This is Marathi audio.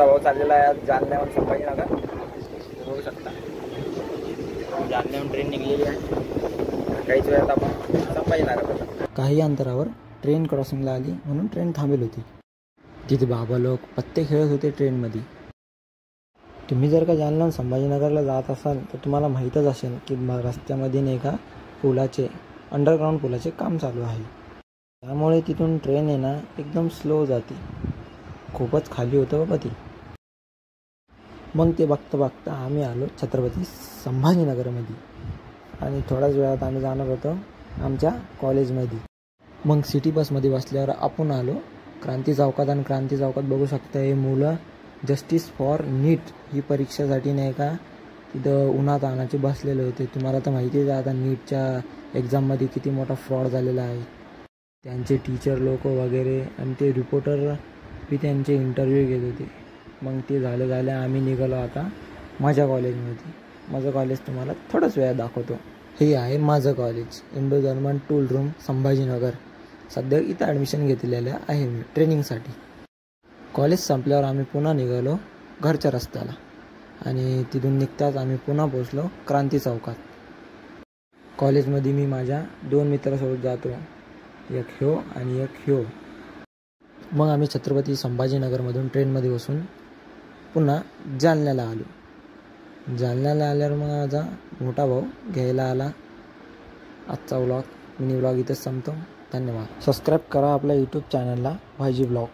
आमचा भाऊ चाललेला आहे जालन्याहून संभाजीनगर, बघू शकता. जालन्याहून ट्रेन निघलेली आहे. काहीच वेळात आपण संभाजीनगर. काही अंतरावर ट्रेन क्रॉसिंगला आली म्हणून ट्रेन थांबेल होती. तिथे बाबा लोक पत्ते खेळत होते ट्रेनमध्ये. तुम्ही जर का जालन्याहून संभाजीनगरला जात असाल तर तुम्हाला माहीतच असेल की रस्त्यामध्ये नाही का पुलाचे अंडरग्राऊंड पुलाचे काम चालू आहे. त्यामुळे तिथून ट्रेन आहे ना एकदम स्लो जाते. खूपच खाली होतं बाबा ती. मग ते बघता बघता आम्ही आलो छत्रपती संभाजीनगरमध्ये आणि थोड्याच वेळात आम्ही जाणार होतो आमच्या कॉलेजमध्ये. मग सिटी बसमध्ये बसल्यावर आपण आलो क्रांती चौकात. आणि क्रांती चौकात बघू शकता हे मुलं जस्टिस फॉर नीट ही परीक्षेसाठी नाही का तिथं उन्हात आणाचे बसलेले होते. तुम्हाला तर माहितीच आहे आता नीटच्या एक्झाममध्ये किती मोठा फ्रॉड झालेला आहे. त्यांचे टीचर लोक वगैरे आणि ते रिपोर्टर बी त्यांचे इंटरव्ह्यू घेत होते. मग ते झालं आम्ही निघालो आता माझ्या कॉलेजमध्ये. माझं कॉलेज तुम्हाला थोड्याच वेळात दाखवतो. हे आहे माझं college, Indo German tool room Sambhajinagar. सध्या इथं ॲडमिशन घेतलेलं आहे मी ट्रेनिंगसाठी. कॉलेज संपल्यावर आम्ही पुन्हा निघालो घरच्या रस्त्याला आणि तिथून निघताच आम्ही पुन्हा पोचलो क्रांती चौकात. कॉलेजमध्ये मी माझ्या 2 मित्रासोबत जातो, एक ह्यो आणि एक ह्यो. मग आम्ही छत्रपती संभाजीनगरमधून ट्रेनमध्ये बसून पुन्हा जालन्याला आलो. जालन्याला आल्यावर मग माझा मोठा भाऊ घ्यायला आला. आजचा मिनी व्लॉग इथंच संपतो. धन्यवाद. सबस्क्राईब करा आपल्या यूट्यूब चॅनलला YG ब्लॉग.